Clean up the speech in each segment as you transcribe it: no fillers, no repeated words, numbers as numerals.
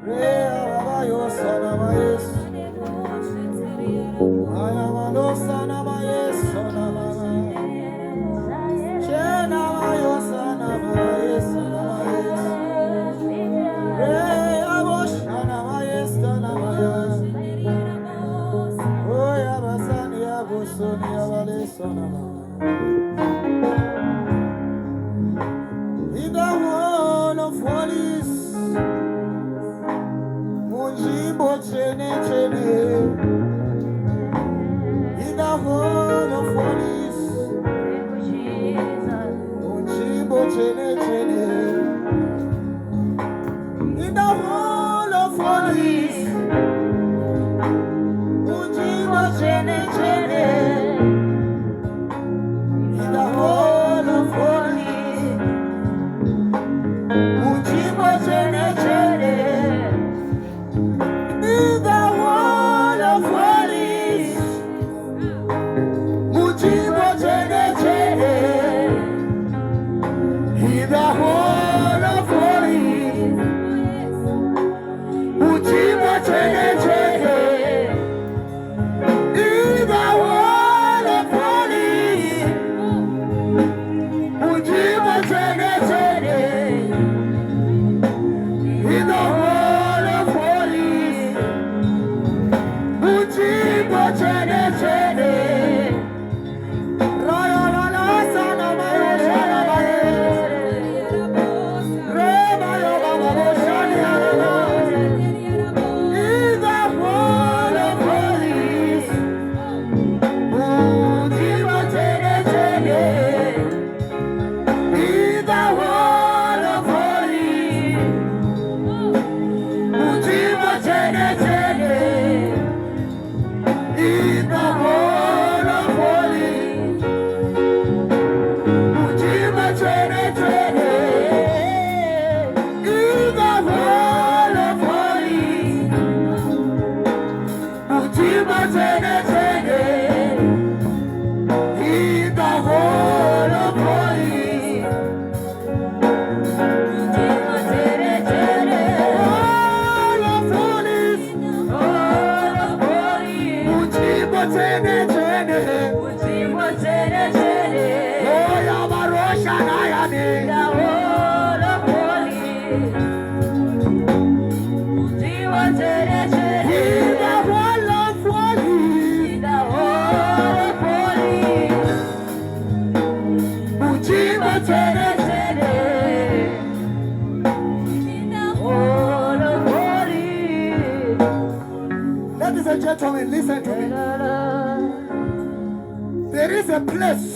In the Hall of Holies, Munjibo Chene Chene. In the Hall of Holies, Munjibo Chene Chene. In the Hall of Holies, Munjibo Chene Chene. In the Hall of Holies, Munjibo Chene Chene. In the Hall of Holies, Munjibo Chene Chene. In the Hall of Holies, Munjibo Chene Chene. In the Hall of Holies, Munjibo Chene Chene. In the Hall of Holies, Munjibo Chene Chene. Raya Lala Sana Mayo Shana Maye. Rema Yoga Babo Shani Arama. In the Hall of Holies, Munjibo Chene Chene. In the Hall of Holies, Munjibo Chene Chene. In the Hall of Holies, Munjibo Chene Chene. In the Hall of Holies, Munjibo Chene Chene. In the Hall of Holies, Munjibo Chene Chene. Hall of Holies, Hall of Holies, Munjibo Chene Chene. Munjibo Chene Chene. Oh, Yabarosha Nayane. The Hall of Holies, Munjibo Chene Chene. In the Hall of Holies, in the Hall of Holies, Munjibo Chene Chene. In the Hall of Holies. Ladies and gentlemen, listen to me. There is a place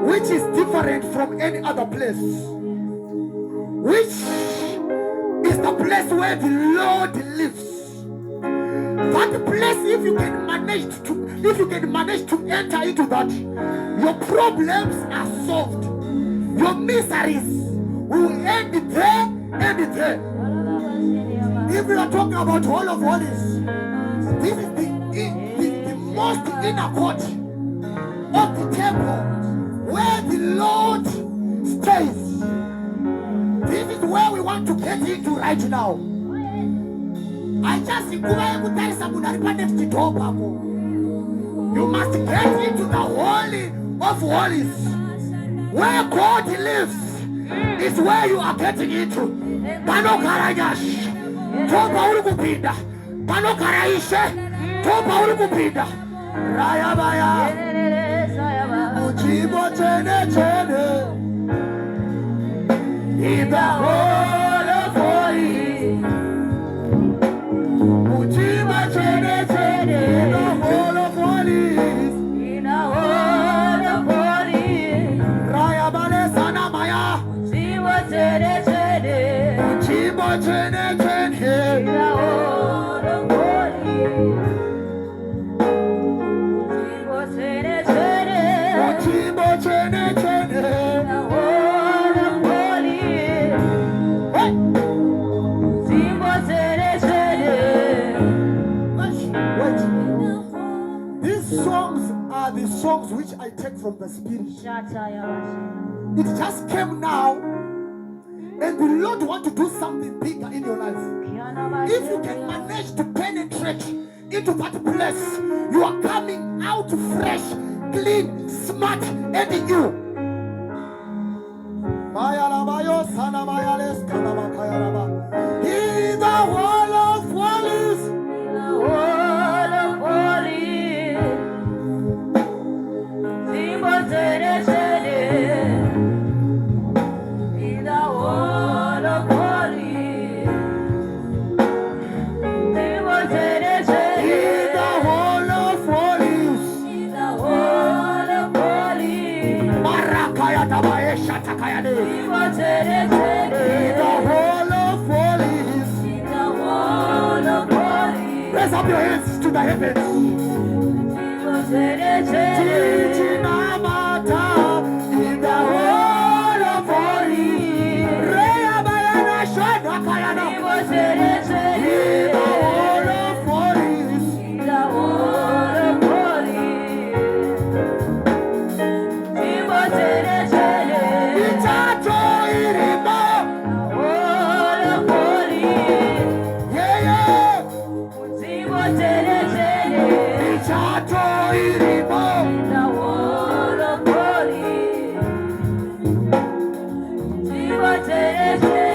which is different from any other place, which is the place where the Lord lives. That place, if you can manage to enter into that, your problems are solved. Your miseries will end there, end there. If we are talking about Holy of Holies, this is the most inner court of the temple where the Lord stays. This is where we want to get into right now. I just you must get into the Holy of Holies. Where God lives is where you are getting into. Pano Karayash, Topa Urukupinda, Pano Karaishe, Topa Urukupinda, Rayabaya, Munjibo Chene Chene. In the Hall of Holies, Munjibo Chene Chene. In the Hall of Holies, in the Hall of Holies, Rayabale Sanamaya, Munjibo Chene Chene. Munjibo Chene Chene. In the Hall of Holies, Munjibo Chene Chene. Munjibo Chene Chene. In the Hall of Holies, hey! Munjibo Chene Chene. Wait. These songs are the songs which I take from the Spirit. It just came now, and the Lord want to do something bigger in your life. place, you are coming out fresh, clean, smart, and new. He's the Holy of Holies. Holy of Holies. He's the Holy of Holies. He's the Holy of Holies. He's the Holy of Holies. Marakaya tabaesha takayade. He's the Holy of Holies. He's the Holy of Holies. Raise up your hands to the heavens. Tijinamata, in the Holy of Holies. Reyabayana Shadakayana. In the Holy of Holies. He's the Holy of Holies. Itato irimo. Holy of Holies. Yeah, yeah. Itato irimo. The Holy of Holies.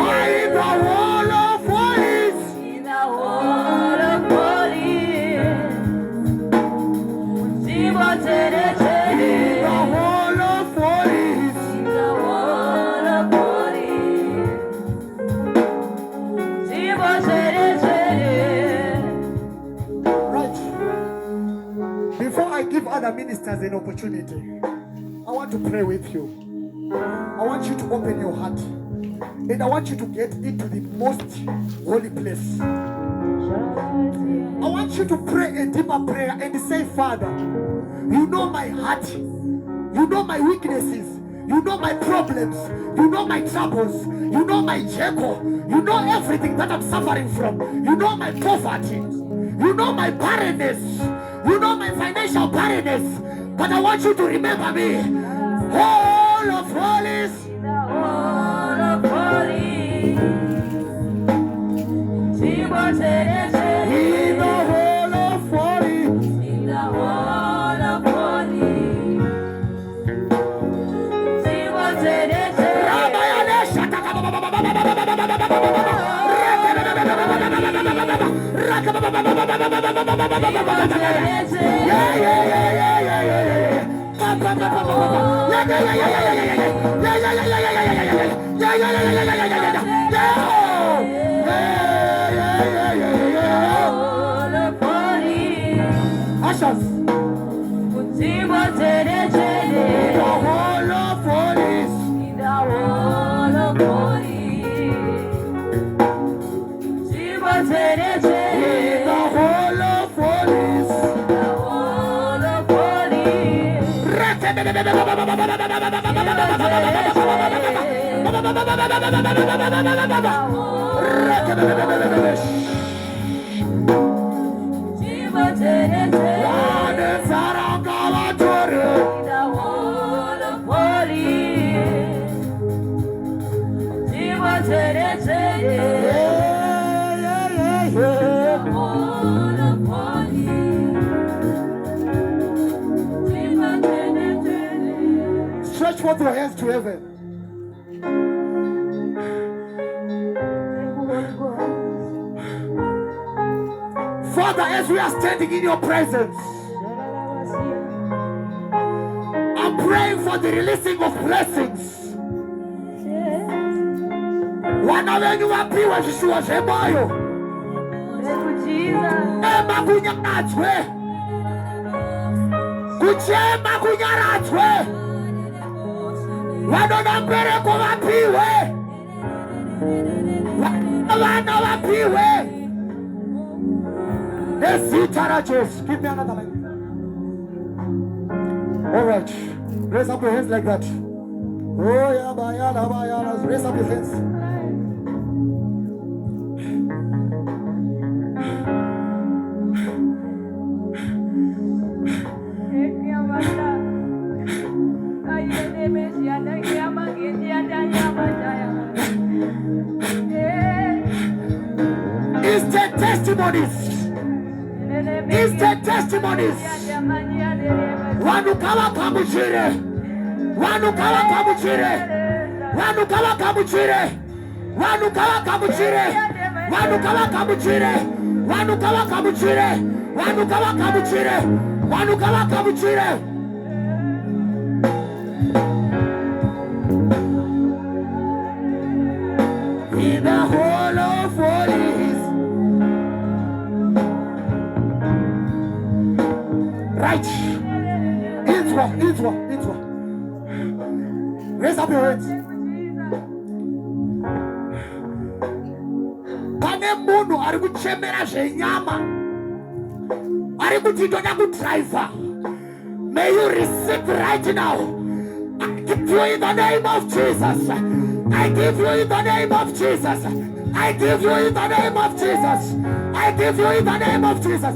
I am the Holy of Holies. The Holy of Holies. The Holy of Holies. The Holy of Right. Before I give other ministers an opportunity, I want to pray with you. I want you to open your heart. And I want you to get into the most holy place. I want you to pray a deeper prayer and say, Father, you know my heart. You know my weaknesses. You know my problems. You know my troubles. You know my Jekyll. You know everything that I'm suffering from. You know my poverty. You know my barrenness. You know my financial barrenness. But I want you to remember me. Holy of Holies. The Holy of Holies. In the Holy of Holies. The Holy of Holies. Ushers. The Holy of Holies. The Holy of Holies. The Holy of Holies. The Holy of Holies. Stretch forth your hands to heaven. Father, as we are standing in your presence, I'm praying for the releasing of blessings. Wana wenyu wapiwe zvishuwa zvemoyo. Ema kunyaradzwe. Kuchema kunyaradzwe. Vanoda mbereko vapiwe. Vana vapiwe. Nezita raJesu. Give me another line. All right. Raise up your hands like that. Oh, yeah, bayana, bayana. Raise up your hands. Instant testimonies. instant testimonies. Wanukala kamuchire. Wanukala kamuchire. Wanukala kamuchire. Wanukala kamuchire. Wanukala kamuchire. Wanukala kamuchire. Wanukala kamuchire. Wanukala kamuchire. In the Holy of Holies. Right. Intro. Raise up your hands. Pane munhu ari kuchemera zvenyama. Ari kutitoda kudriver. May you receive right now. I give you in the name of Jesus. I give you in the name of Jesus. I give you in the name of Jesus. I give you in the name of Jesus.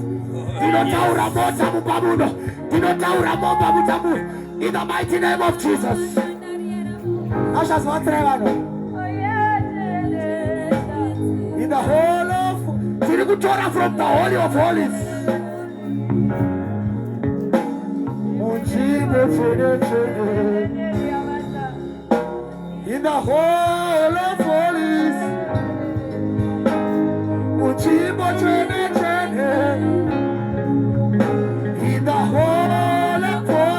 Dinotaura mota mubamuno. Dinotaura momba mutamu. In the mighty name of Jesus. Ashas matrevano. In the whole of Tirikutora from the Holy of Holies. In the Holy of Holies. In the Holy of Holies. In the Holy of Holies.